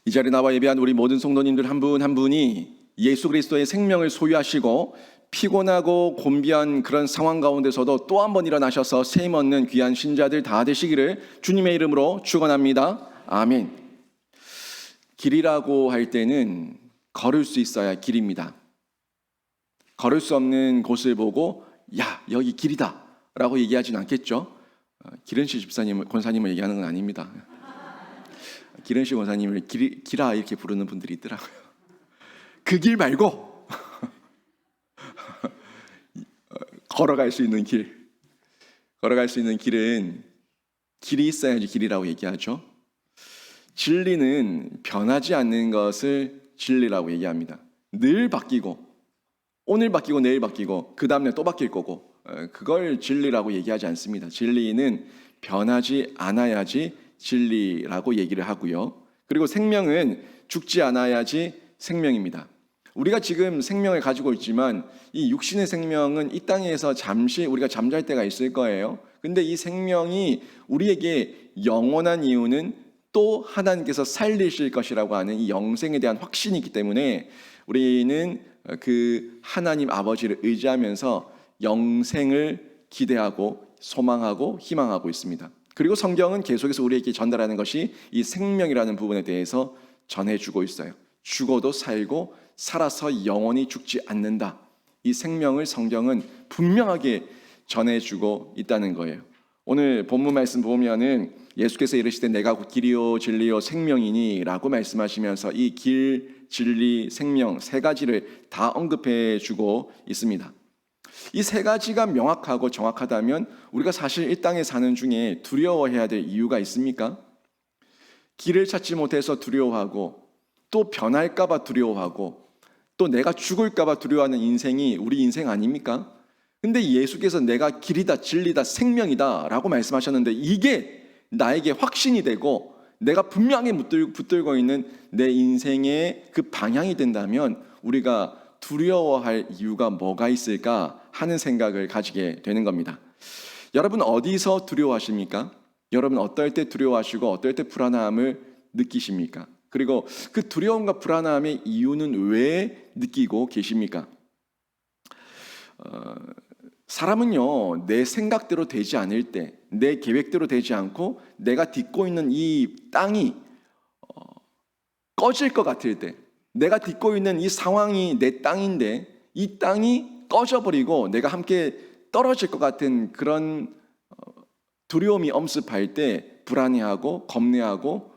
이 자리에 나와 예배한 우리 모든 성도님들 한 분 한 분이 예수 그리스도의 생명을 소유하시고 피곤하고 곤비한 그런 상황 가운데서도 또 한 번 일어나셔서 셈 얻는 귀한 신자들 다 되시기를 주님의 이름으로 축원합니다. 아멘. 길이라고 할 때는 걸을 수 있어야 길입니다. 걸을 수 없는 곳을 보고 야, 여기 길이다 라고 얘기하진 않겠죠. 기른씨 집사님, 권사님을 얘기하는 건 아닙니다. 기른씨 권사님을 기라 이렇게 부르는 분들이 있더라고요. 그 길 말고 걸어갈 수 있는 길. 걸어갈 수 있는 길은 길이 있어야지 길이라고 얘기하죠. 진리는 변하지 않는 것을 진리라고 얘기합니다. 늘 바뀌고 오늘 바뀌고 내일 바뀌고 그 다음날 또 바뀔 거고 그걸 진리라고 얘기하지 않습니다. 진리는 변하지 않아야지 진리라고 얘기를 하고요. 그리고 생명은 죽지 않아야지 생명입니다. 우리가 지금 생명을 가지고 있지만 이 육신의 생명은 이 땅에서 잠시 우리가 잠잘 때가 있을 거예요. 근데 이 생명이 우리에게 영원한 이유는 또 하나님께서 살리실 것이라고 하는 이 영생에 대한 확신이 있기 때문에 우리는 그 하나님 아버지를 의지하면서 영생을 기대하고 소망하고 희망하고 있습니다. 그리고 성경은 계속해서 우리에게 전달하는 것이 이 생명이라는 부분에 대해서 전해주고 있어요. 죽어도 살고 살아서 영원히 죽지 않는다. 이 생명을 성경은 분명하게 전해주고 있다는 거예요. 오늘 본문 말씀 보면은 예수께서 이르시되 내가 곧 길이요 진리요 생명이니 라고 말씀하시면서 이 길, 진리, 생명 세 가지를 다 언급해 주고 있습니다. 이 세 가지가 명확하고 정확하다면 우리가 사실 이 땅에 사는 중에 두려워해야 될 이유가 있습니까? 길을 찾지 못해서 두려워하고 또 변할까 봐 두려워하고 또 내가 죽을까 봐 두려워하는 인생이 우리 인생 아닙니까? 근데 예수께서 내가 길이다 진리다 생명이다 라고 말씀하셨는데 이게 나에게 확신이 되고 내가 분명히 붙들고 있는 내 인생의 그 방향이 된다면 우리가 두려워할 이유가 뭐가 있을까 하는 생각을 가지게 되는 겁니다. 여러분 어디서 두려워하십니까? 여러분 어떨 때 두려워하시고 어떨 때 불안함을 느끼십니까? 그리고 그 두려움과 불안함의 이유는 왜 느끼고 계십니까? 사람은요 내 생각대로 되지 않을 때 내 계획대로 되지 않고 내가 딛고 있는 이 땅이 꺼질 것 같을 때 내가 딛고 있는 이 상황이 내 땅인데 이 땅이 꺼져버리고 내가 함께 떨어질 것 같은 그런 두려움이 엄습할 때 불안해하고 겁내하고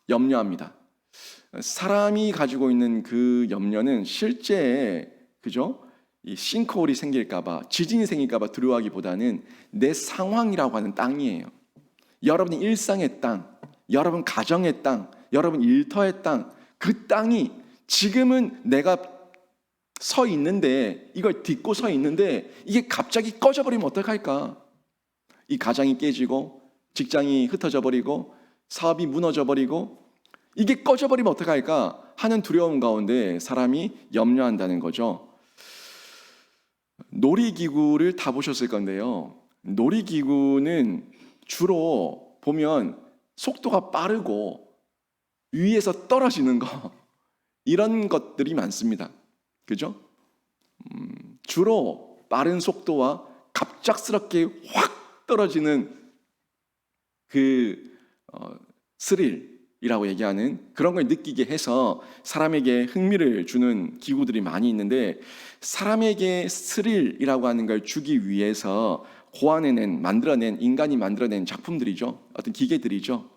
염려합니다. 사람이 가지고 있는 그 염려는 실제 그죠? 이 싱크홀이 생길까봐 지진이 생길까봐 두려워하기보다는 내 상황이라고 하는 땅이에요. 여러분의 일상의 땅, 여러분 가정의 땅, 여러분 일터의 땅, 그 땅이 지금은 내가 서 있는데 이걸 딛고 서 있는데 이게 갑자기 꺼져버리면 어떡할까? 이 가정이 깨지고 직장이 흩어져 버리고 사업이 무너져 버리고 이게 꺼져버리면 어떡할까 하는 두려움 가운데 사람이 염려한다는 거죠. 놀이기구를 타보셨을 건데요. 놀이기구는 주로 보면 속도가 빠르고 위에서 떨어지는 거 이런 것들이 많습니다. 그죠? 주로 빠른 속도와 갑작스럽게 확 떨어지는 그 스릴이라고 얘기하는 그런 걸 느끼게 해서 사람에게 흥미를 주는 기구들이 많이 있는데 사람에게 스릴이라고 하는 걸 주기 위해서 만들어낸 인간이 만들어낸 작품들이죠. 어떤 기계들이죠.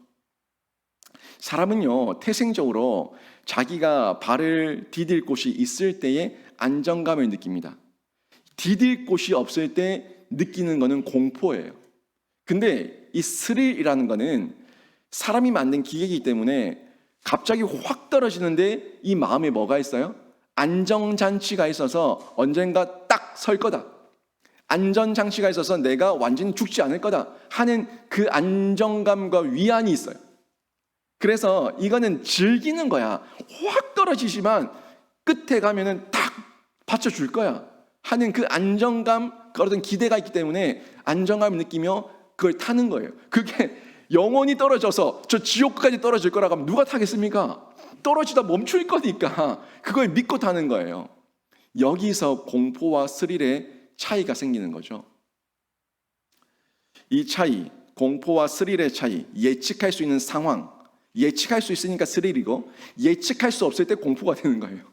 사람은요 태생적으로 자기가 발을 디딜 곳이 있을 때에 안정감을 느낍니다. 디딜 곳이 없을 때 느끼는 거는 공포예요. 근데 이 스릴이라는 거는 사람이 만든 기계이기 때문에 갑자기 확 떨어지는데 이 마음에 뭐가 있어요? 안정장치가 있어서 언젠가 딱 설 거다. 안전장치가 있어서 내가 완전히 죽지 않을 거다 하는 그 안정감과 위안이 있어요. 그래서 이거는 즐기는 거야. 확 떨어지지만 끝에 가면은 딱 받쳐줄 거야 하는 그 안정감, 그런 기대가 있기 때문에 안정감을 느끼며 그걸 타는 거예요. 그게 영원히 떨어져서 저 지옥까지 떨어질 거라고 하면 누가 타겠습니까? 떨어지다 멈출 거니까 그걸 믿고 타는 거예요. 여기서 공포와 스릴의 차이가 생기는 거죠. 이 차이, 공포와 스릴의 차이, 예측할 수 있는 상황, 예측할 수 있으니까 스릴이고 예측할 수 없을 때 공포가 되는 거예요.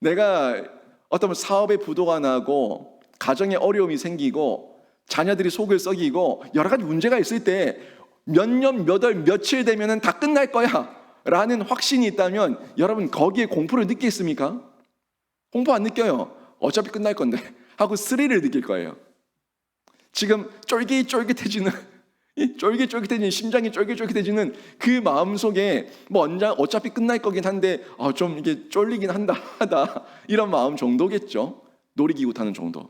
내가 어떤 사업에 부도가 나고 가정에 어려움이 생기고 자녀들이 속을 썩이고 여러 가지 문제가 있을 때 몇 년, 몇 월, 며칠 되면 다 끝날 거야 라는 확신이 있다면 여러분 거기에 공포를 느끼겠습니까? 공포 안 느껴요. 어차피 끝날 건데 하고 스릴을 느낄 거예요. 지금 쫄깃쫄깃해지는 심장이 쫄깃쫄깃해지는 그 마음속에 뭐 어차피 끝날 거긴 한데 좀 이게 쫄리긴 하다 이런 마음 정도겠죠. 놀이기구 타는 정도.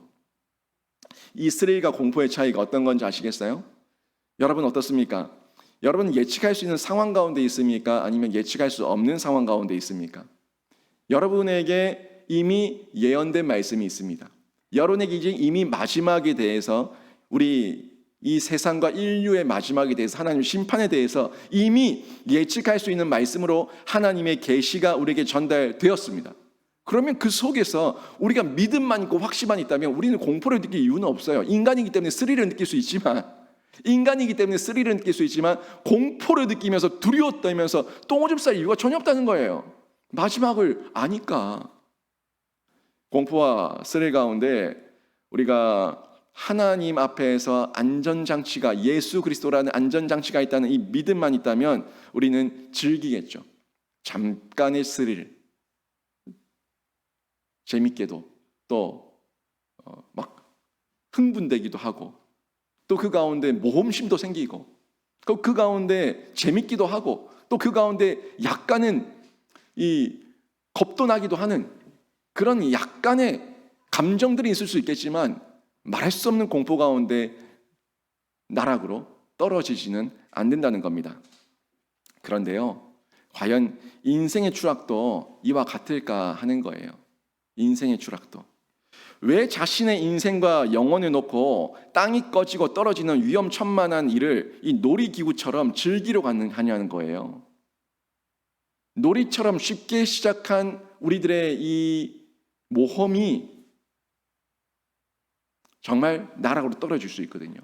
이 스릴과 공포의 차이가 어떤 건지 아시겠어요? 여러분 어떻습니까? 여러분 예측할 수 있는 상황 가운데 있습니까? 아니면 예측할 수 없는 상황 가운데 있습니까? 여러분에게 이미 예언된 말씀이 있습니다. 여러분에게 이미 마지막에 대해서 우리 이 세상과 인류의 마지막에 대해서 하나님 심판에 대해서 이미 예측할 수 있는 말씀으로 하나님의 계시가 우리에게 전달되었습니다. 그러면 그 속에서 우리가 믿음만 있고 확신만 있다면 우리는 공포를 느낄 이유는 없어요. 인간이기 때문에 스릴을 느낄 수 있지만 공포를 느끼면서 두려워 떨면서 똥오줌 쌀 이유가 전혀 없다는 거예요. 마지막을 아니까. 공포와 스릴 가운데 우리가 하나님 앞에서 안전장치가 예수 그리스도라는 안전장치가 있다는 이 믿음만 있다면 우리는 즐기겠죠. 잠깐의 스릴, 재밌게도 또 막 흥분되기도 하고 또 그 가운데 모험심도 생기고 또 그 가운데 재밌기도 하고 또 그 가운데 약간은 이 겁도 나기도 하는 그런 약간의 감정들이 있을 수 있겠지만 말할 수 없는 공포 가운데 나락으로 떨어지지는 않는다는 겁니다. 그런데요, 과연 인생의 추락도 이와 같을까 하는 거예요. 인생의 추락도. 왜 자신의 인생과 영혼을 놓고 땅이 꺼지고 떨어지는 위험천만한 일을 이 놀이기구처럼 즐기려 하냐는 거예요. 놀이처럼 쉽게 시작한 우리들의 이 모험이 정말 나락으로 떨어질 수 있거든요.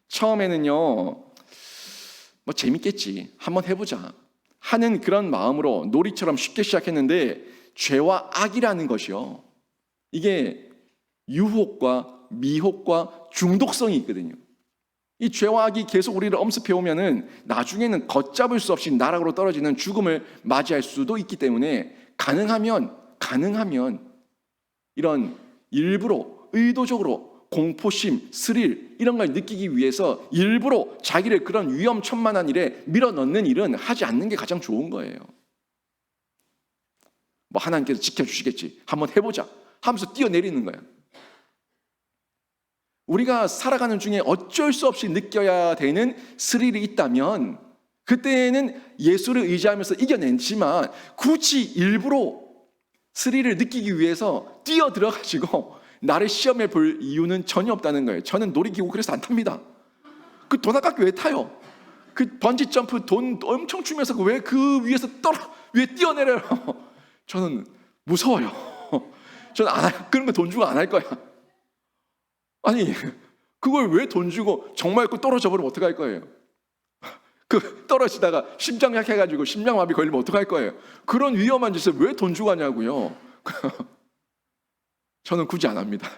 처음에는요, 뭐 재밌겠지, 한번 해보자 하는 그런 마음으로 놀이처럼 쉽게 시작했는데 죄와 악이라는 것이요, 이게 유혹과 미혹과 중독성이 있거든요. 이 죄와 악이 계속 우리를 엄습해 오면은 나중에는 걷잡을 수 없이 나락으로 떨어지는 죽음을 맞이할 수도 있기 때문에 가능하면 이런 일부러 의도적으로 공포심, 스릴 이런 걸 느끼기 위해서 일부러 자기를 그런 위험천만한 일에 밀어넣는 일은 하지 않는 게 가장 좋은 거예요. 뭐 하나님께서 지켜주시겠지, 한번 해보자 하면서 뛰어내리는 거야. 우리가 살아가는 중에 어쩔 수 없이 느껴야 되는 스릴이 있다면 그때는 예수를 의지하면서 이겨냈지만 굳이 일부러 스릴을 느끼기 위해서 뛰어들어가지고 나를 시험해 볼 이유는 전혀 없다는 거예요. 저는 놀이기구 그래서 안 탑니다. 그 돈 아깝게 왜 타요? 그 번지 점프 돈 엄청 주면서 왜 그 위에서 왜 뛰어내려요? 저는 무서워요. 저는 그런 거 돈 주고 안 할 거야. 아니 그걸 왜 돈 주고 정말 그 떨어져 버리면 어떡할 거예요? 그 떨어지다가 심장 약해가지고 심장마비 걸리면 어떡할 거예요? 그런 위험한 짓을 왜 돈 주고 하냐고요. 저는 굳이 안 합니다.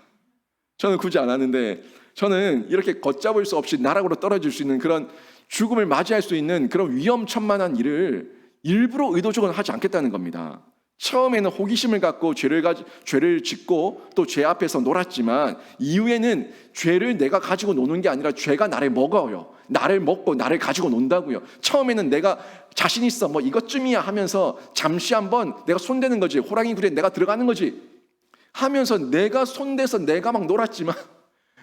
저는 굳이 안 하는데 저는 이렇게 걷잡을 수 없이 나락으로 떨어질 수 있는 그런 죽음을 맞이할 수 있는 그런 위험천만한 일을 일부러 의도적으로 하지 않겠다는 겁니다. 처음에는 호기심을 갖고 죄를 짓고 또 죄 앞에서 놀았지만 이후에는 죄를 내가 가지고 노는 게 아니라 죄가 나를 먹어요. 나를 먹고 나를 가지고 논다고요. 처음에는 내가 자신 있어 뭐 이것쯤이야 하면서 잠시 한번 내가 손대는 거지, 호랑이 굴에 내가 들어가는 거지 하면서 내가 손대서 내가 막 놀았지만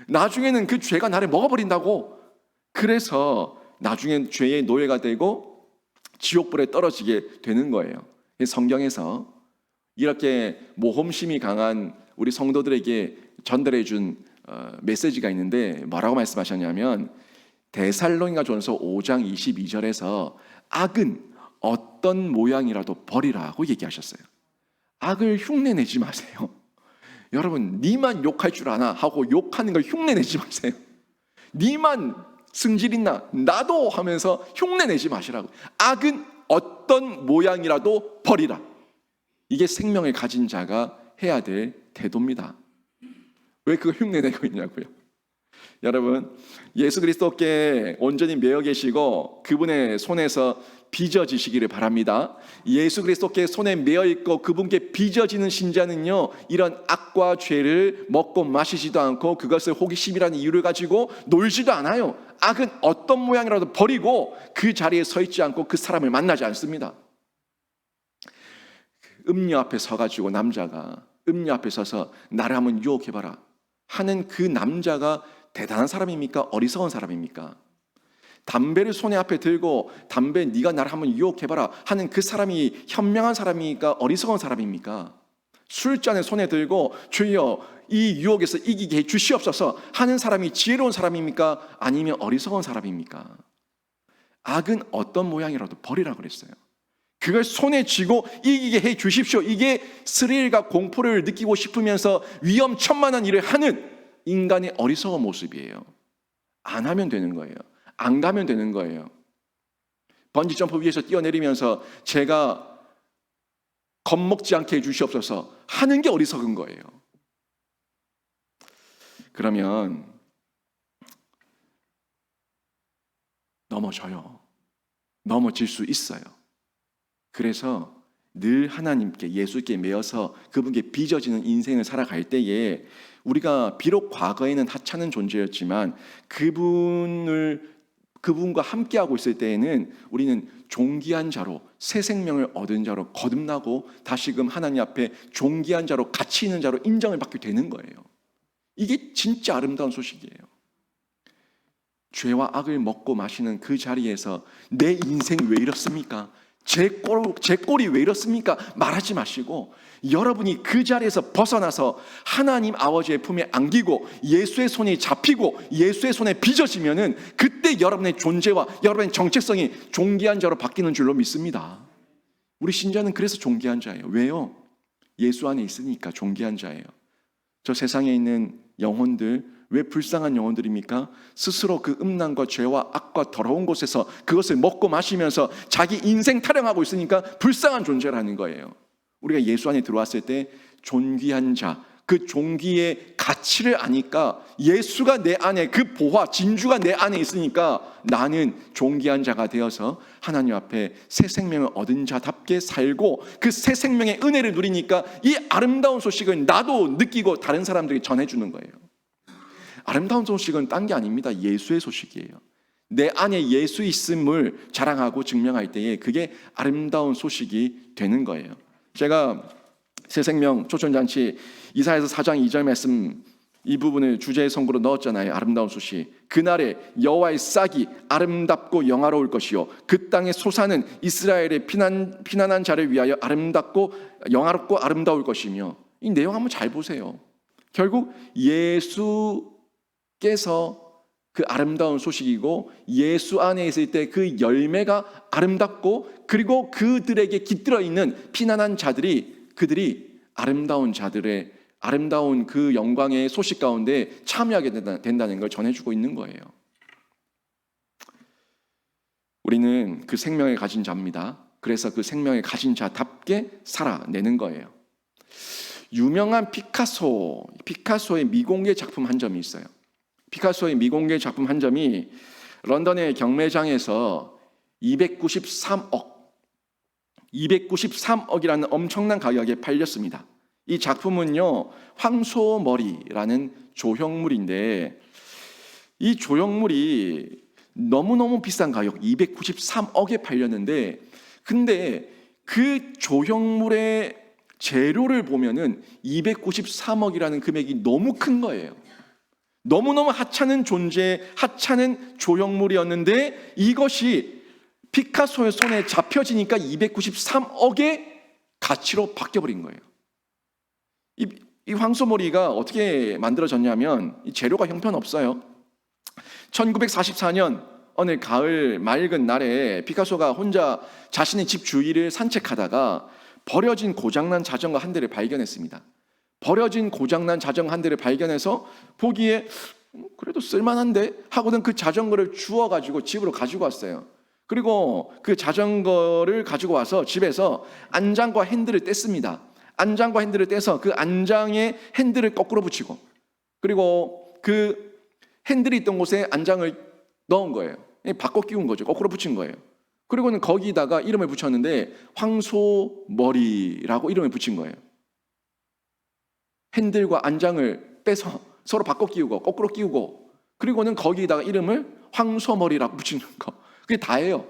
나중에는 그 죄가 나를 먹어버린다고. 그래서 나중엔 죄의 노예가 되고 지옥불에 떨어지게 되는 거예요. 성경에서 이렇게 모험심이 강한 우리 성도들에게 전달해 준 메시지가 있는데 뭐라고 말씀하셨냐면 데살로니가전서 5장 22절에서 악은 어떤 모양이라도 버리라고 얘기하셨어요. 악을 흉내내지 마세요. 여러분, 니만 욕할 줄 아나 하고 욕하는 걸 흉내내지 마세요. 니만 승질 있나 나도 하면서 흉내내지 마시라고. 악은 어떤 모양이라도 버리라. 이게 생명을 가진 자가 해야 될 태도입니다. 왜 그걸 흉내내고 있냐고요. 여러분, 예수 그리스도께 온전히 매여 계시고 그분의 손에서 빚어지시기를 바랍니다. 예수 그리스도께 손에 매여 있고 그분께 빚어지는 신자는요, 이런 악과 죄를 먹고 마시지도 않고 그것을 호기심이라는 이유를 가지고 놀지도 않아요. 악은 어떤 모양이라도 버리고 그 자리에 서 있지 않고 그 사람을 만나지 않습니다. 음료 앞에 서가지고 남자가 음료 앞에 서서 나를 한번 유혹해봐라 하는 그 남자가 대단한 사람입니까? 어리석은 사람입니까? 담배를 손에 앞에 들고 담배 네가 나를 한번 유혹해봐라 하는 그 사람이 현명한 사람입니까? 어리석은 사람입니까? 술잔을 손에 들고 주여 이 유혹에서 이기게 해 주시옵소서 하는 사람이 지혜로운 사람입니까? 아니면 어리석은 사람입니까? 악은 어떤 모양이라도 버리라고 그랬어요. 그걸 손에 쥐고 이기게 해 주십시오. 이게 스릴과 공포를 느끼고 싶으면서 위험천만한 일을 하는 인간의 어리석은 모습이에요. 안 하면 되는 거예요. 안 가면 되는 거예요. 번지점프 위에서 뛰어내리면서 제가 겁먹지 않게 해 주시옵소서 하는 게 어리석은 거예요. 그러면 넘어져요. 넘어질 수 있어요. 그래서 늘 하나님께 예수께 매여서 그분께 빚어지는 인생을 살아갈 때에 우리가 비록 과거에는 하찮은 존재였지만 그분과 함께하고 있을 때에는 우리는 존귀한 자로 새 생명을 얻은 자로 거듭나고 다시금 하나님 앞에 존귀한 자로 가치 있는 자로 인정을 받게 되는 거예요. 이게 진짜 아름다운 소식이에요. 죄와 악을 먹고 마시는 그 자리에서 내 인생 왜 이렇습니까? 제 꼴이 왜 이렇습니까? 말하지 마시고 여러분이 그 자리에서 벗어나서 하나님 아버지의 품에 안기고 예수의 손이 잡히고 예수의 손에 빚어지면은 그때 여러분의 존재와 여러분의 정체성이 존귀한 자로 바뀌는 줄로 믿습니다. 우리 신자는 그래서 존귀한 자예요. 왜요? 예수 안에 있으니까 존귀한 자예요. 저 세상에 있는 영혼들 왜 불쌍한 영혼들입니까? 스스로 그 음란과 죄와 악과 더러운 곳에서 그것을 먹고 마시면서 자기 인생 타령하고 있으니까 불쌍한 존재라는 거예요. 우리가 예수 안에 들어왔을 때 존귀한 자, 그 존귀의 가치를 아니까 예수가 내 안에 그 보화, 진주가 내 안에 있으니까 나는 존귀한 자가 되어서 하나님 앞에 새 생명을 얻은 자답게 살고 그 새 생명의 은혜를 누리니까 이 아름다운 소식을 나도 느끼고 다른 사람들에게 전해주는 거예요. 아름다운 소식은 딴 게 아닙니다. 예수의 소식이에요. 내 안에 예수 있음을 자랑하고 증명할 때에 그게 아름다운 소식이 되는 거예요. 제가 새생명 초청잔치 이사야서 4장 2절 말씀 이 부분을 주제의 선고로 넣었잖아요. 아름다운 소식. 그날에 여호와의 싹이 아름답고 영화로울 것이요 그 땅의 소사는 이스라엘의 피난한 자를 위하여 아름답고 영화롭고 아름다울 것이며 이 내용 한번 잘 보세요. 결국 예수께서 그 아름다운 소식이고 예수 안에 있을 때 그 열매가 아름답고 그리고 그들에게 깃들어 있는 피난한 자들이 그들이 아름다운 자들의 아름다운 그 영광의 소식 가운데 참여하게 된다는 걸 전해주고 있는 거예요. 우리는 그 생명을 가진 자입니다. 그래서 그 생명을 가진 자답게 살아내는 거예요. 유명한 피카소의 미공개 작품 한 점이 있어요. 피카소의 미공개 작품 한 점이 런던의 경매장에서 293억이라는 엄청난 가격에 팔렸습니다. 이 작품은요, 황소머리라는 조형물인데 이 조형물이 너무너무 비싼 가격 293억에 팔렸는데 근데 그 조형물의 재료를 보면은 293억이라는 금액이 너무 큰 거예요. 너무너무 하찮은 존재, 하찮은 조형물이었는데 이것이 피카소의 손에 잡혀지니까 293억의 가치로 바뀌어버린 거예요. 이 황소머리가 어떻게 만들어졌냐면 이 재료가 형편없어요. 1944년 어느 가을 맑은 날에 피카소가 혼자 자신의 집 주위를 산책하다가 버려진 고장난 자전거 한 대를 발견했습니다. 버려진 고장난 자전거 한 대를 발견해서 보기에 그래도 쓸만한데 하고는 그 자전거를 주워가지고 집으로 가지고 왔어요. 그리고 그 자전거를 가지고 와서 집에서 안장과 핸들을 뗐습니다. 안장과 핸들을 떼서 그 안장에 핸들을 거꾸로 붙이고, 그리고 그 핸들이 있던 곳에 안장을 넣은 거예요. 바꿔 끼운 거죠. 거꾸로 붙인 거예요. 그리고는 거기다가 이름을 붙였는데 황소머리라고 이름을 붙인 거예요. 핸들과 안장을 빼서 서로 바꿔 끼우고 거꾸로 끼우고, 그리고는 거기다가 이름을 황소머리라고 붙이는 거. 그게 다예요.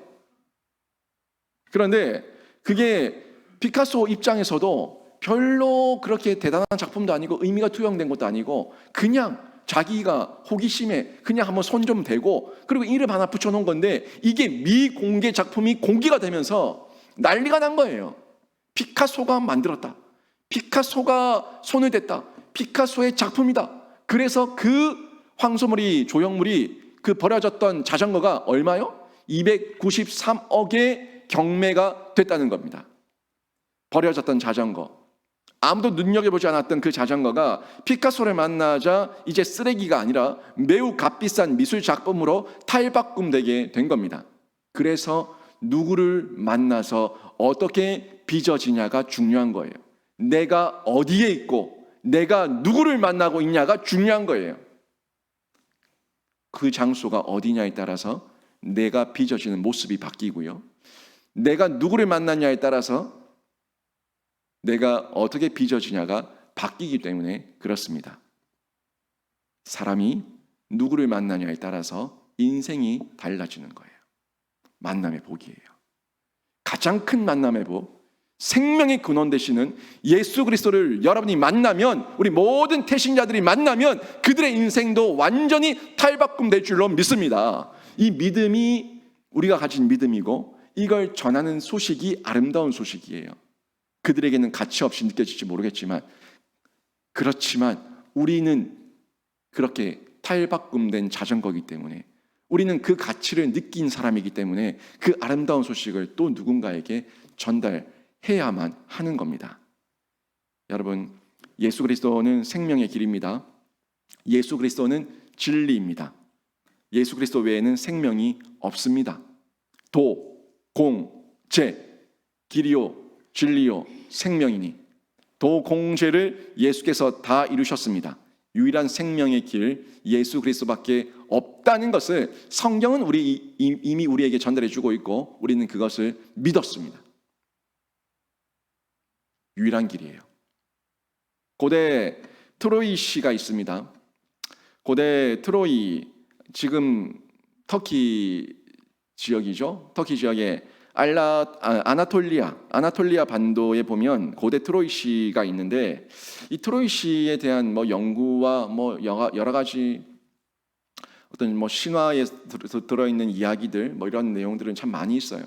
그런데 그게 피카소 입장에서도 별로 그렇게 대단한 작품도 아니고 의미가 투영된 것도 아니고 그냥 자기가 호기심에 그냥 한번 손 좀 대고 그리고 이름 하나 붙여놓은 건데, 이게 미공개 작품이 공개가 되면서 난리가 난 거예요. 피카소가 만들었다. 피카소가 손을 댔다. 피카소의 작품이다. 그래서 그 황소머리 조형물이, 그 버려졌던 자전거가 얼마요? 293억의 경매가 됐다는 겁니다. 버려졌던 자전거, 아무도 눈여겨보지 않았던 그 자전거가 피카소를 만나자 이제 쓰레기가 아니라 매우 값비싼 미술 작품으로 탈바꿈되게 된 겁니다. 그래서 누구를 만나서 어떻게 빚어지냐가 중요한 거예요. 내가 어디에 있고 내가 누구를 만나고 있냐가 중요한 거예요. 그 장소가 어디냐에 따라서 내가 빚어지는 모습이 바뀌고요. 내가 누구를 만났냐에 따라서 내가 어떻게 빚어지냐가 바뀌기 때문에 그렇습니다. 사람이 누구를 만나냐에 따라서 인생이 달라지는 거예요. 만남의 복이에요. 가장 큰 만남의 복, 생명의 근원 되시는 예수 그리스도를 여러분이 만나면, 우리 모든 태신자들이 만나면 그들의 인생도 완전히 탈바꿈될 줄로 믿습니다. 이 믿음이 우리가 가진 믿음이고, 이걸 전하는 소식이 아름다운 소식이에요. 그들에게는 가치 없이 느껴질지 모르겠지만, 그렇지만 우리는 그렇게 탈바꿈된 자전거이기 때문에, 우리는 그 가치를 느낀 사람이기 때문에 그 아름다운 소식을 또 누군가에게 전달해야만 하는 겁니다. 여러분, 예수 그리스도는 생명의 길입니다. 예수 그리스도는 진리입니다. 예수 그리스도 외에는 생명이 없습니다. 도, 공, 제, 길이요 진리요 생명이니, 도공제를 예수께서 다 이루셨습니다. 유일한 생명의 길 예수 그리스도밖에 없다는 것을 성경은 이미 우리에게 전달해 주고 있고, 우리는 그것을 믿었습니다. 유일한 길이에요. 고대 트로이시가 있습니다. 고대 트로이, 지금 터키 지역이죠. 터키 지역에 아나톨리아 반도에 보면 고대 트로이시가 있는데, 이 트로이시에 대한 연구와 여러 가지 어떤 신화에 들어있는 이야기들, 이런 내용들은 참 많이 있어요.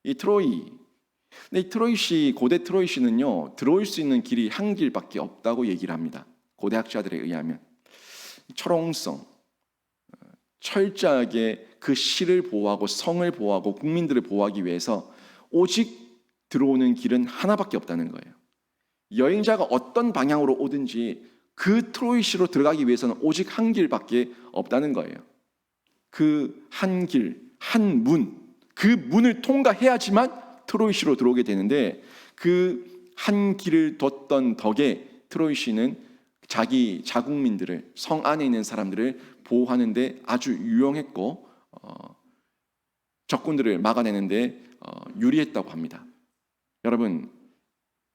이 트로이, 근데 이 트로이시, 고대 트로이시는요, 들어올 수 있는 길이 한 길밖에 없다고 얘기를 합니다. 고대 학자들에 의하면 철옹성, 철저하게 그 시를 보호하고 성을 보호하고 국민들을 보호하기 위해서 오직 들어오는 길은 하나밖에 없다는 거예요. 여행자가 어떤 방향으로 오든지 그 트로이시로 들어가기 위해서는 오직 한 길밖에 없다는 거예요. 그 한 길, 한 문, 그 문을 통과해야지만 트로이시로 들어오게 되는데, 그 한 길을 뒀던 덕에 트로이시는 자기 자국민들을, 성 안에 있는 사람들을 보호하는 데 아주 유용했고, 적군들을 막아내는데 유리했다고 합니다. 여러분,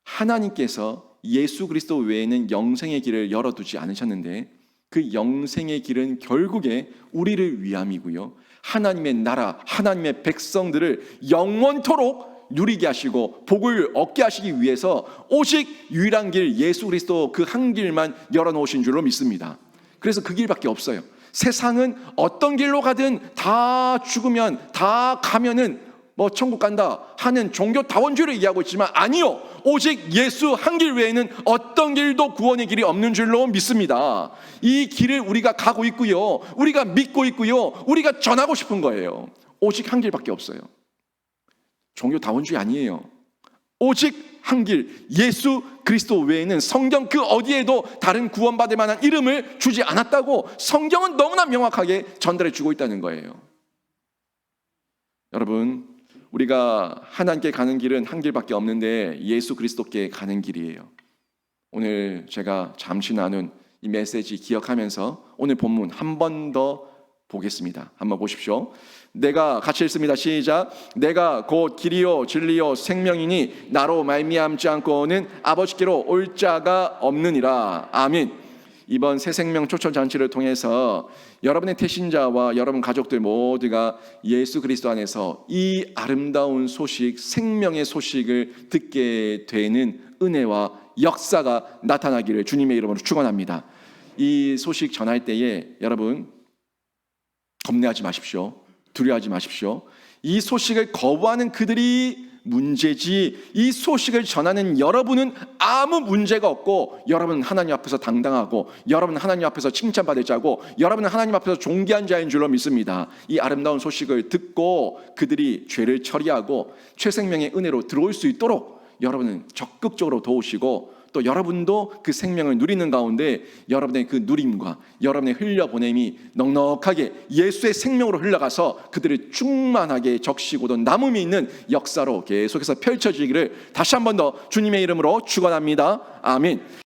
하나님께서 예수 그리스도 외에는 영생의 길을 열어두지 않으셨는데, 그 영생의 길은 결국에 우리를 위함이고요, 하나님의 나라, 하나님의 백성들을 영원토록 누리게 하시고 복을 얻게 하시기 위해서 오직 유일한 길 예수 그리스도 그 한 길만 열어놓으신 줄로 믿습니다. 그래서 그 길밖에 없어요. 세상은 어떤 길로 가든 다 죽으면, 다 가면은 뭐 천국 간다 하는 종교 다원주의를 얘기하고 있지만 아니요. 오직 예수 한 길 외에는 어떤 길도 구원의 길이 없는 줄로 믿습니다. 이 길을 우리가 가고 있고요. 우리가 믿고 있고요. 우리가 전하고 싶은 거예요. 오직 한 길밖에 없어요. 종교 다원주의 아니에요. 오직 한 길, 예수 그리스도 외에는 성경 그 어디에도 다른 구원받을 만한 이름을 주지 않았다고 성경은 너무나 명확하게 전달해 주고 있다는 거예요. 여러분, 우리가 하나님께 가는 길은 한 길밖에 없는데 예수 그리스도께 가는 길이에요. 오늘 제가 잠시 나눈 이 메시지 기억하면서 오늘 본문 한 번 더 보겠습니다. 한번 보십시오. 내가 같이 읽습니다. 시작. 내가 곧 길이요 진리요 생명이니 나로 말미암지 않고는 아버지께로 올 자가 없느니라. 아멘. 이번 새생명 초청 잔치를 통해서 여러분의 태신자와 여러분 가족들 모두가 예수 그리스도 안에서 이 아름다운 소식, 생명의 소식을 듣게 되는 은혜와 역사가 나타나기를 주님의 이름으로 축원합니다. 이 소식 전할 때에 여러분 겁내하지 마십시오. 두려워하지 마십시오. 이 소식을 거부하는 그들이 문제지, 이 소식을 전하는 여러분은 아무 문제가 없고, 여러분은 하나님 앞에서 당당하고, 여러분은 하나님 앞에서 칭찬받을 자고, 여러분은 하나님 앞에서 존귀한 자인 줄로 믿습니다. 이 아름다운 소식을 듣고 그들이 죄를 처리하고 최생명의 은혜로 들어올 수 있도록 여러분은 적극적으로 도우시고, 또 여러분도 그 생명을 누리는 가운데 여러분의 그 누림과 여러분의 흘려보냄이 넉넉하게 예수의 생명으로 흘러가서 그들을 충만하게 적시고도 남음이 있는 역사로 계속해서 펼쳐지기를 다시 한 번 더 주님의 이름으로 축원합니다. 아멘.